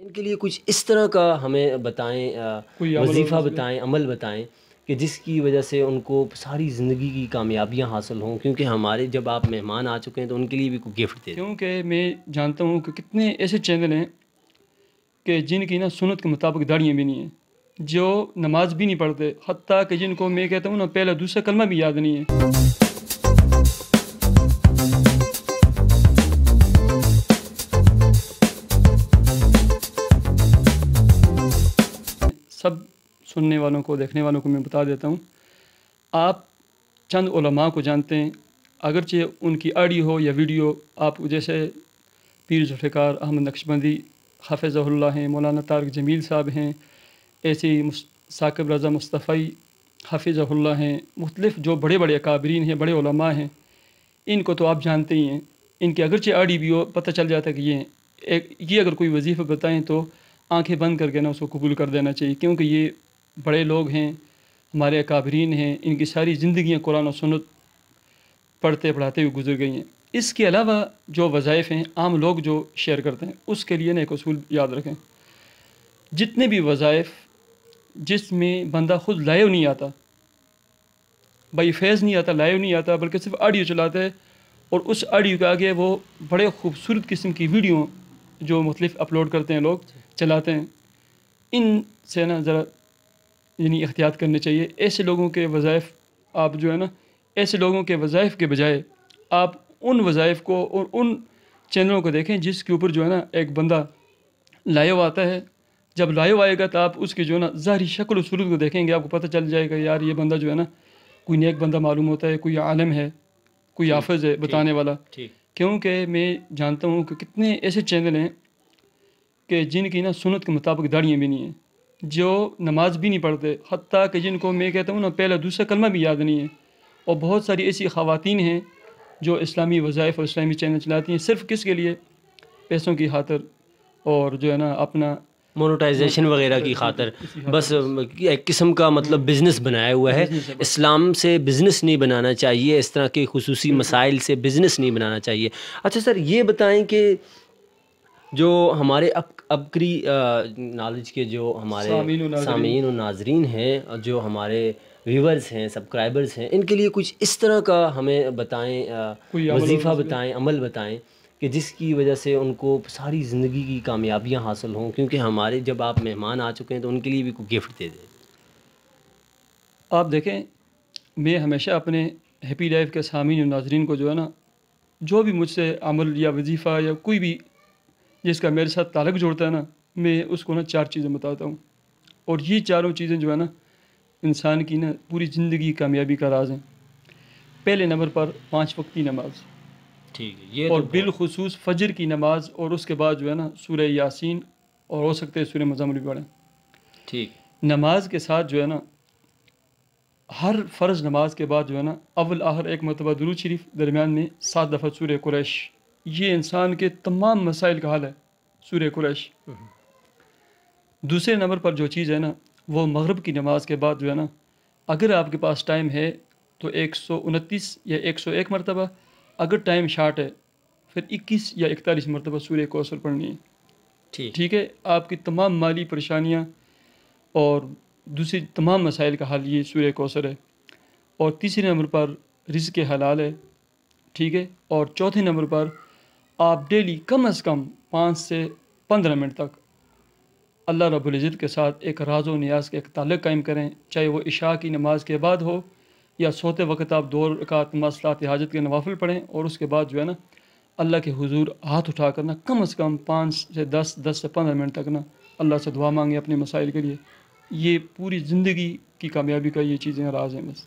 ان کے لیے کچھ اس طرح کا ہمیں بتائیں، وظیفہ بتائیں، عمل بتائیں کہ جس کی وجہ سے ان کو ساری زندگی کی کامیابیاں حاصل ہوں، کیونکہ ہمارے جب آپ مہمان آ چکے ہیں تو ان کے لیے بھی کوئی گفٹ دے دیں۔ کیونکہ میں جانتا ہوں کہ کتنے ایسے چینل ہیں کہ جن کی نا سنت کے مطابق داڑیاں بھی نہیں ہیں، جو نماز بھی نہیں پڑھتے، حتیٰ کہ جن کو میں کہتا ہوں نا پہلا دوسرا کلمہ بھی یاد نہیں ہے۔ سب سننے والوں کو، دیکھنے والوں کو میں بتا دیتا ہوں، آپ چند علماء کو جانتے ہیں، اگرچہ ان کی آڈیو ہو یا ویڈیو، آپ جیسے پیر ذوالفقار احمد نقشبندی حافظہ اللہ ہیں، مولانا طارق جمیل صاحب ہیں، ایسے ہی ثاقب رضا مصطفی حافظہ اللہ ہیں، مختلف جو بڑے بڑے اکابرین ہیں، بڑے علماء ہیں، ان کو تو آپ جانتے ہی ہیں۔ ان کے اگرچہ آڈیو بھی ہو، پتہ چل جاتا ہے کہ یہ اگر کوئی وظیفہ بتائیں تو آنکھیں بند کر کے نا اس کو قبول کر دینا چاہیے، کیونکہ یہ بڑے لوگ ہیں، ہمارے اکابرین ہیں، ان کی ساری زندگیاں قرآن و سنت پڑھتے پڑھاتے ہوئے گزر گئی ہیں۔ اس کے علاوہ جو وظائف ہیں عام لوگ جو شیئر کرتے ہیں، اس کے لیے نا ایک اصول یاد رکھیں، جتنے بھی وظائف جس میں بندہ خود لائیو نہیں آتا، بھائی فیض نہیں آتا، لائیو نہیں آتا، بلکہ صرف آڈیو چلاتا ہے، اور اس آڈیو کے آگے وہ بڑے خوبصورت قسم کی ویڈیو جو مختلف اپلوڈ کرتے ہیں، لوگ چلاتے ہیں، ان سے نا ذرا یعنی احتیاط کرنی چاہیے۔ ایسے لوگوں کے وظائف آپ جو ہے نا، ایسے لوگوں کے وظائف کے بجائے آپ ان وظائف کو اور ان چینلوں کو دیکھیں جس کے اوپر جو ہے نا ایک بندہ لائیو آتا ہے۔ جب لائیو آئے گا تو آپ اس کی جو ہے نا ظاہری شکل و صورت کو دیکھیں گے، آپ کو پتہ چل جائے گا یار یہ بندہ جو ہے نا کوئی نیک بندہ معلوم ہوتا ہے، کوئی عالم ہے، کوئی حافظ ہے بتانے والا۔ کیونکہ میں جانتا ہوں کہ کتنے ایسے چینل ہیں کہ جن کی نا سنت کے مطابق داڑیاں بھی نہیں ہیں، جو نماز بھی نہیں پڑھتے، حتیٰ کہ جن کو میں کہتا ہوں نا پہلا دوسرا کلمہ بھی یاد نہیں ہے، اور بہت ساری ایسی خواتین ہیں جو اسلامی وظائف اور اسلامی چینل چلاتی ہیں، صرف کس کے لیے؟ پیسوں کی خاطر، اور جو ہے نا اپنا مونوٹائزیشن وغیرہ کی خاطر، بس ایک قسم کا مطلب بزنس بنایا ہوا ہے۔ اسلام سے بزنس نہیں بنانا چاہیے، اس طرح کے خصوصی مسائل سے بزنس نہیں بنانا چاہیے۔ اچھا سر، یہ بتائیں کہ جو ہمارے عبقری نالج کے جو ہمارے سامعین و ناظرین ہیں، جو ہمارے ویورز ہیں، سبسکرائبرز ہیں، ان کے لیے کچھ اس طرح کا ہمیں بتائیں، وظیفہ بتائیں، عمل بتائیں کہ جس کی وجہ سے ان کو ساری زندگی کی کامیابیاں حاصل ہوں، کیونکہ ہمارے جب آپ مہمان آ چکے ہیں تو ان کے لیے بھی کوئی گفٹ دے دیں۔ آپ دیکھیں، میں ہمیشہ اپنے ہیپی لائف کے سامعین و ناظرین کو جو ہے نا، جو بھی مجھ سے عمل یا وظیفہ یا کوئی بھی جس کا میرے ساتھ تعلق جوڑتا ہے نا، میں اس کو نا 4 چیزیں بتاتا ہوں، اور یہ چاروں چیزیں جو ہے نا انسان کی نا پوری زندگی کامیابی کا راز ہیں۔ پہلے نمبر پر 5 وقتی نماز، ٹھیک ہے، یہ اور بالخصوص فجر کی نماز، اور اس کے بعد جو ہے نا سورہ یاسین، اور ہو سکتے ہے سورہ مزمل بھی پڑھیں۔ ٹھیک، نماز کے ساتھ جو ہے نا ہر فرض نماز کے بعد جو ہے نا اول آخر ایک مرتبہ درود شریف، درمیان میں 7 دفعہ سورہ قریش، یہ انسان کے تمام مسائل کا حل ہے، سورہ قریش۔ دوسرے نمبر پر جو چیز ہے نا، وہ مغرب کی نماز کے بعد جو ہے نا، اگر آپ کے پاس ٹائم ہے تو 129 یا 101 مرتبہ، اگر ٹائم شارٹ ہے پھر 21 یا 41 مرتبہ سورہ کوثر پڑھنی ہے۔ ٹھیک ہے، آپ کی تمام مالی پریشانیاں اور دوسری تمام مسائل کا حل یہ سورہ کوثر ہے۔ اور تیسرے نمبر پر رزق حلال ہے، ٹھیک ہے، اور چوتھے نمبر پر آپ ڈیلی کم از کم 5 سے 15 منٹ تک اللہ رب العزت کے ساتھ ایک راز و نیاز کا ایک تعلق قائم کریں، چاہے وہ عشاء کی نماز کے بعد ہو یا سوتے وقت آپ 2 رکعت صلاۃ حاجت کے نوافل پڑھیں، اور اس کے بعد جو ہے نا اللہ کے حضور ہاتھ اٹھا کر نا کم از کم 5 سے 10 سے 15 منٹ تک نا اللہ سے دعا مانگیں اپنے مسائل کے لیے۔ یہ پوری زندگی کی کامیابی کا یہ چیزیں راز ہیں بس۔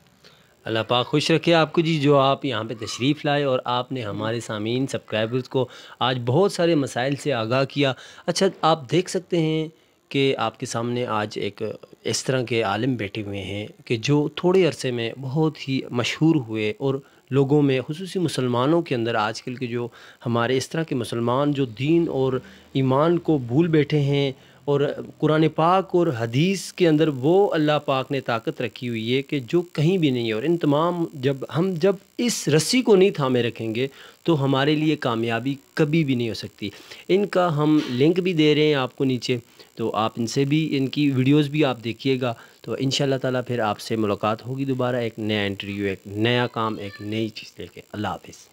اللہ پاک خوش رکھے آپ کو جی، جو آپ یہاں پہ تشریف لائے اور آپ نے ہمارے سامعین سبسکرائبرز کو آج بہت سارے مسائل سے آگاہ کیا۔ اچھا، آپ دیکھ سکتے ہیں کہ آپ کے سامنے آج ایک اس طرح کے عالم بیٹھے ہوئے ہیں کہ جو تھوڑے عرصے میں بہت ہی مشہور ہوئے، اور لوگوں میں خصوصی مسلمانوں کے اندر آج کل کے جو ہمارے اس طرح کے مسلمان جو دین اور ایمان کو بھول بیٹھے ہیں، اور قرآن پاک اور حدیث کے اندر وہ اللہ پاک نے طاقت رکھی ہوئی ہے کہ جو کہیں بھی نہیں ہے، اور ان تمام جب اس رسی کو نہیں تھامے رکھیں گے تو ہمارے لیے کامیابی کبھی بھی نہیں ہو سکتی۔ ان کا ہم لنک بھی دے رہے ہیں آپ کو نیچے، تو آپ ان سے بھی ان کی ویڈیوز بھی آپ دیکھیے گا، تو انشاءاللہ تعالیٰ پھر آپ سے ملاقات ہوگی دوبارہ ایک نیا انٹرویو، ایک نیا کام، ایک نئی چیز لے کے۔ اللہ حافظ۔